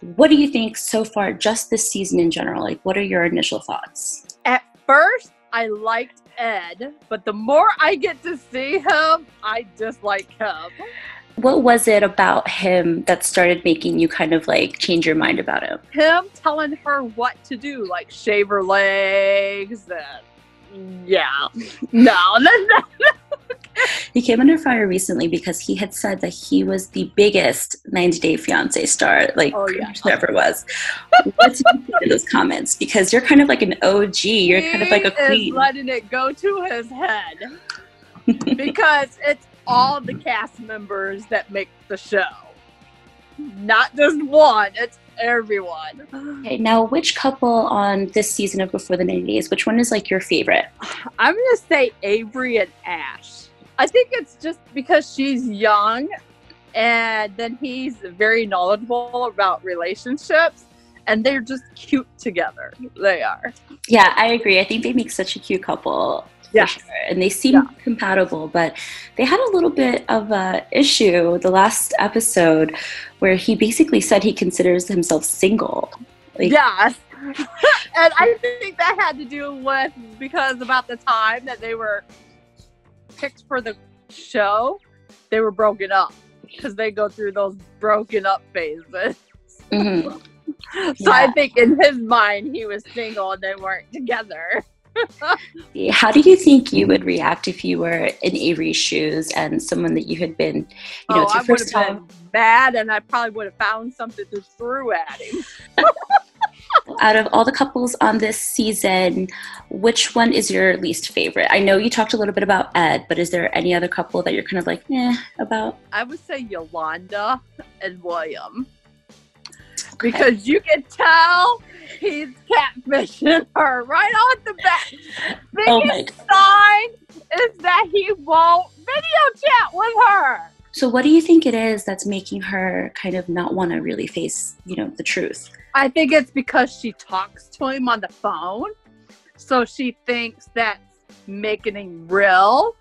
What do you think so far, just this season in general? Like, what are your initial thoughts? At first, I liked Ed, but the more I get to see him, I dislike him. What was it about him that started making you kind of like change your mind about him? Him telling her what to do, like shave her legs and yeah. No, that's not. He came under fire recently because he had said that he was the biggest 90 Day Fiancé star, like there ever was. What did you think of those comments? Because you're kind of like an OG. You're kind of like a queen. He's letting it go to his head because it's all the cast members that make the show. Not just one, it's everyone. Okay, now which couple on this season of Before the 90 Days, which one is like your favorite? I'm going to say Avery and Ash. I think it's just because she's young and then he's very knowledgeable about relationships and they're just cute together. They are. Yeah, I agree. I think they make such a cute couple. Yeah. Sure. And they seem compatible, but they had a little bit of a issue the last episode where he basically said he considers himself single. Like, yes. And I think that had to do with because about the time that they were picked for the show, they were broken up because they go through those broken up phases. Mm-hmm. So I think in his mind he was single and they weren't together. How do you think you would react if you were in Avery's shoes and someone that you had been, it's your first time? Been mad, and I probably would have found something to throw at him. Out of all the couples on this season, which one is your least favorite? I know you talked a little bit about Ed, but is there any other couple that you're kind of like, about? I would say Yolanda and William. Okay. Because you can tell he's catfishing her right off the bat. Biggest sign is that he won't video chat with her. So what do you think it is that's making her kind of not want to really face, the truth? I think it's because she talks to him on the phone. So she thinks that's making him real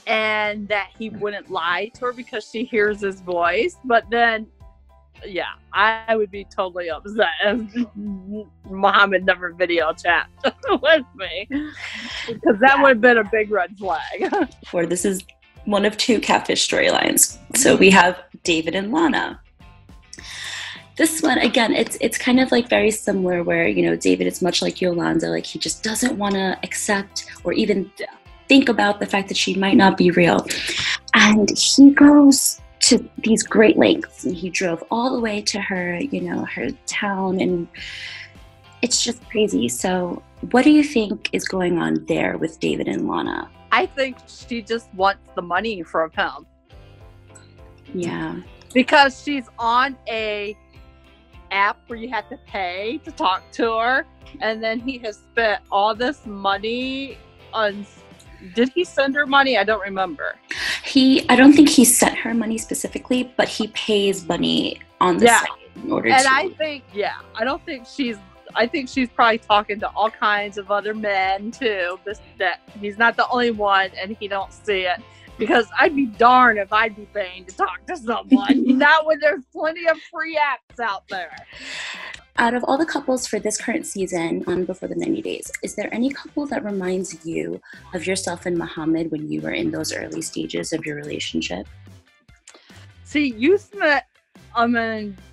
and that he wouldn't lie to her because she hears his voice. But then, I would be totally upset if Muhammad never video chat with me because that would have been a big red flag. Or this is one of two catfish storylines. So we have David and Lana. This one, again, it's kind of like very similar where, David is much like Yolanda. Like he just doesn't want to accept or even think about the fact that she might not be real. And he goes to these great lengths and he drove all the way to her, her town, and it's just crazy. So what do you think is going on there with David and Lana? I think she just wants the money from him. Yeah. Because she's on a app where you have to pay to talk to her, and then he has spent all this money on. Did he send her money? I don't remember. I don't think he sent her money specifically, but he pays money on the site in order to. And I think, I think she's probably talking to all kinds of other men too. That he's not the only one, and he don't see it. Because I'd be darned if I'd be paying to talk to someone. Not when there's plenty of free apps out there. Out of all the couples for this current season on Before the 90 Days, is there any couple that reminds you of yourself and Muhammad when you were in those early stages of your relationship? See,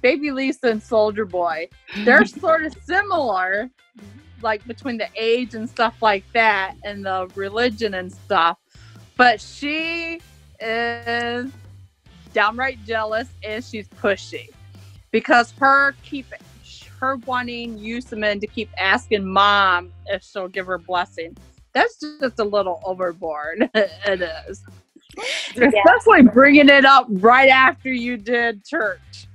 Baby Lisa and Soldier Boy, they're sort of similar, like between the age and stuff like that and the religion and stuff. But she is downright jealous and she's pushy because her wanting Yusuman to keep asking mom if she'll give her blessing. That's just a little overboard. It is. Especially bringing it up right after you did church.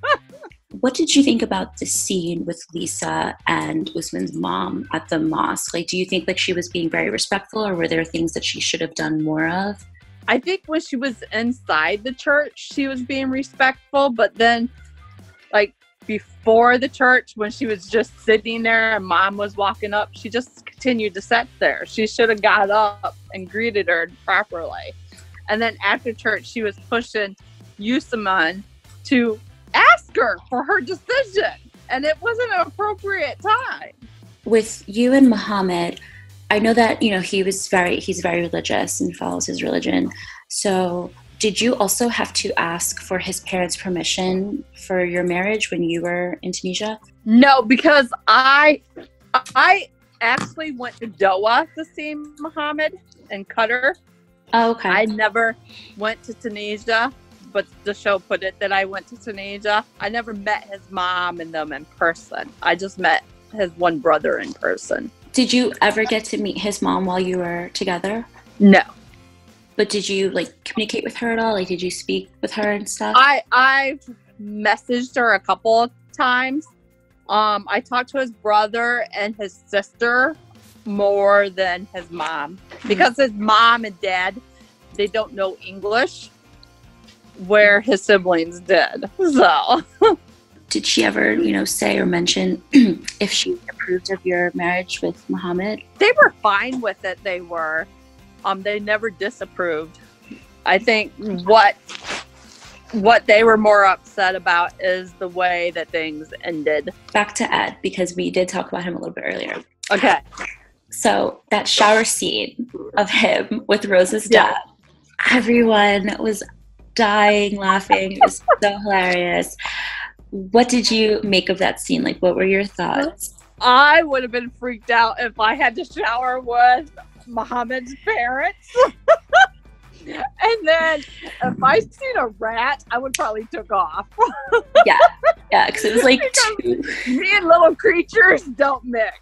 What did you think about the scene with Lisa and Usman's mom at the mosque? Like, do you think like she was being very respectful, or were there things that she should have done more of? I think when she was inside the church, she was being respectful, but then like before the church, when she was just sitting there and mom was walking up, she just continued to sit there. She should have got up and greeted her properly. And then after church, she was pushing Yusuman to ask her for her decision, and it wasn't an appropriate time. With you and Muhammad, I know that, you know, he's very religious and follows his religion. So did you also have to ask for his parents' permission for your marriage when you were in Tunisia? No, because I actually went to Doha to see Muhammad and Qatar. Oh, okay. I never went to Tunisia, but the show put it that I went to Tunisia. I never met his mom and them in person. I just met his one brother in person. Did you ever get to meet his mom while you were together? No. But did you like communicate with her at all? Like, did you speak with her and stuff? I've messaged her a couple of times. I talked to his brother and his sister more than his mom, because his mom and dad, they don't know English, where his siblings did. So did she ever, you know, say or mention if she approved of your marriage with Muhammad? They were fine with it. They were. They never disapproved. I think what they were more upset about is the way that things ended. Back to Ed, because we did talk about him a little bit earlier. Okay. So that shower scene of him with Rose's dad, everyone was dying laughing. It was so hilarious. What did you make of that scene? Like, what were your thoughts? I would have been freaked out if I had to shower with Muhammad's parents. And then if I seen a rat, I would probably took off. Yeah, because it was like me and little creatures don't mix.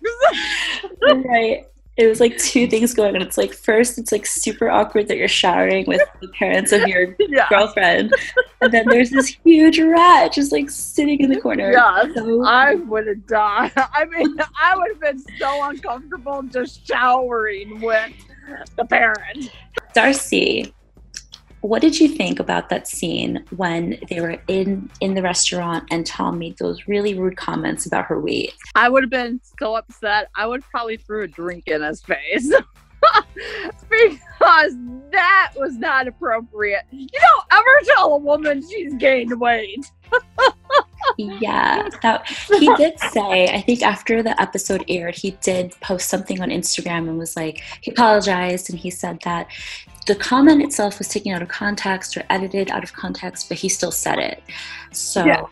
Right. It was like two things going on. It's like, first, it's like super awkward that you're showering with the parents of your girlfriend. And then there's this huge rat just like sitting in the corner. Yeah, so I would have died. I mean, I would have been so uncomfortable just showering with the parents. Darcy, what did you think about that scene when they were in the restaurant and Tom made those really rude comments about her weight? I would have been so upset. I would probably threw a drink in his face. Because that was not appropriate. You don't ever tell a woman she's gained weight. Yeah, he did say, I think after the episode aired, he did post something on Instagram and was like, he apologized, and he said that the comment itself was taken out of context or edited out of context, but he still said it. So, yeah.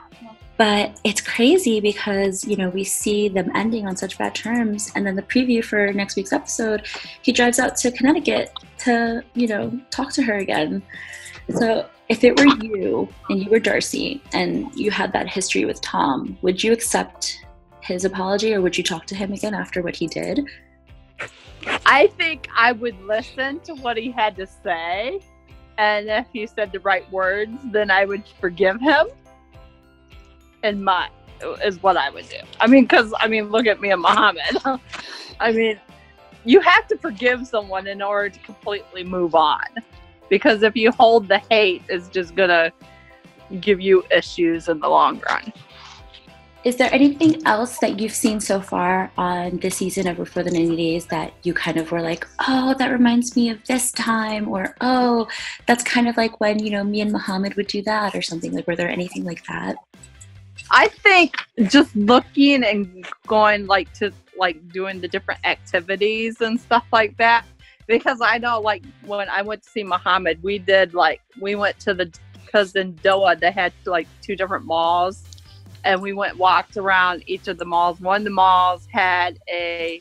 But it's crazy because, you know, we see them ending on such bad terms, and then the preview for next week's episode, he drives out to Connecticut to, you know, talk to her again. So if it were you and you were Darcy and you had that history with Tom, would you accept his apology, or would you talk to him again after what he did? I think I would listen to what he had to say, and if he said the right words, then I would forgive him. And is what I would do. I mean, look at me and Muhammad. I mean, you have to forgive someone in order to completely move on. Because if you hold the hate, it's just going to give you issues in the long run. Is there anything else that you've seen so far on this season of Before the 90 Days that you kind of were like, oh, that reminds me of this time, or, oh, that's kind of like when, you know, me and Muhammad would do that, or something? Like, were there anything like that? I think just looking and going to doing the different activities and stuff like that, because I know like when I went to see Muhammad, we went to because in Doha they had like two different malls, and we walked around each of the malls. One of the malls had a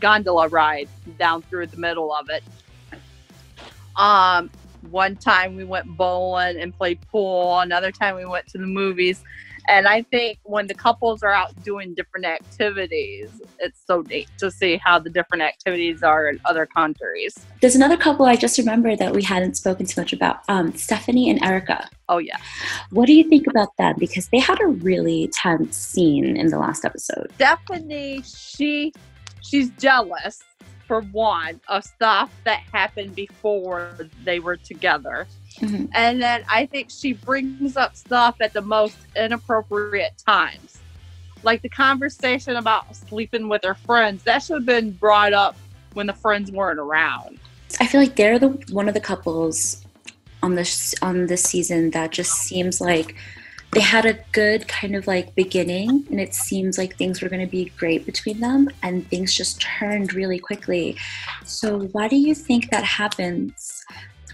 gondola ride down through the middle of it. One time we went bowling and played pool. Another time we went to the movies. And I think when the couples are out doing different activities, it's so neat to see how the different activities are in other countries. There's another couple I just remembered that we hadn't spoken too much about, Stephanie and Erica. Oh, yeah. What do you think about them? Because they had a really tense scene in the last episode. Stephanie, she's jealous, for one, of stuff that happened before they were together. Mm-hmm. And then I think she brings up stuff at the most inappropriate times. Like the conversation about sleeping with her friends, that should have been brought up when the friends weren't around. I feel like they're one of the couples on this season that just seems like they had a good kind of like beginning, and it seems like things were going to be great between them, and things just turned really quickly. So why do you think that happens?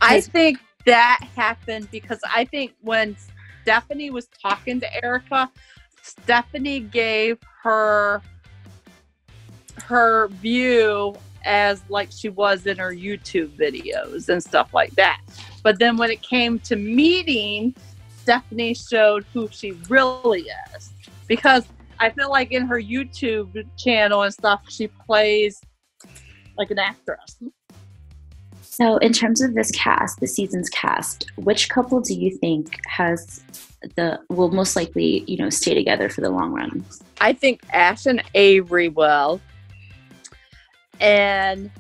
I think that happened because I think when Stephanie was talking to Erica, Stephanie gave her view as like she was in her YouTube videos and stuff like that. But then when it came to meeting, Stephanie showed who she really is. Because I feel like in her YouTube channel and stuff, she plays like an actress. So in terms of this cast, the season's cast, which couple do you think will most likely, stay together for the long run? I think Ash and Avery will. And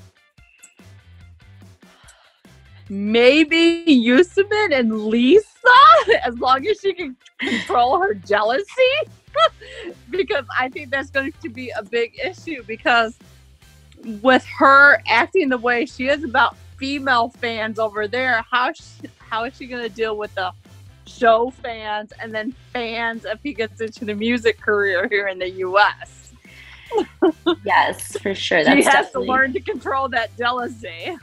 maybe Yusumin and Lisa, as long as she can control her jealousy. Because I think that's going to be a big issue, because with her acting the way she is about female fans over there, how is she going to deal with the show fans and then fans if he gets into the music career here in the U.S.? Yes, for sure. She has to learn to control that jealousy.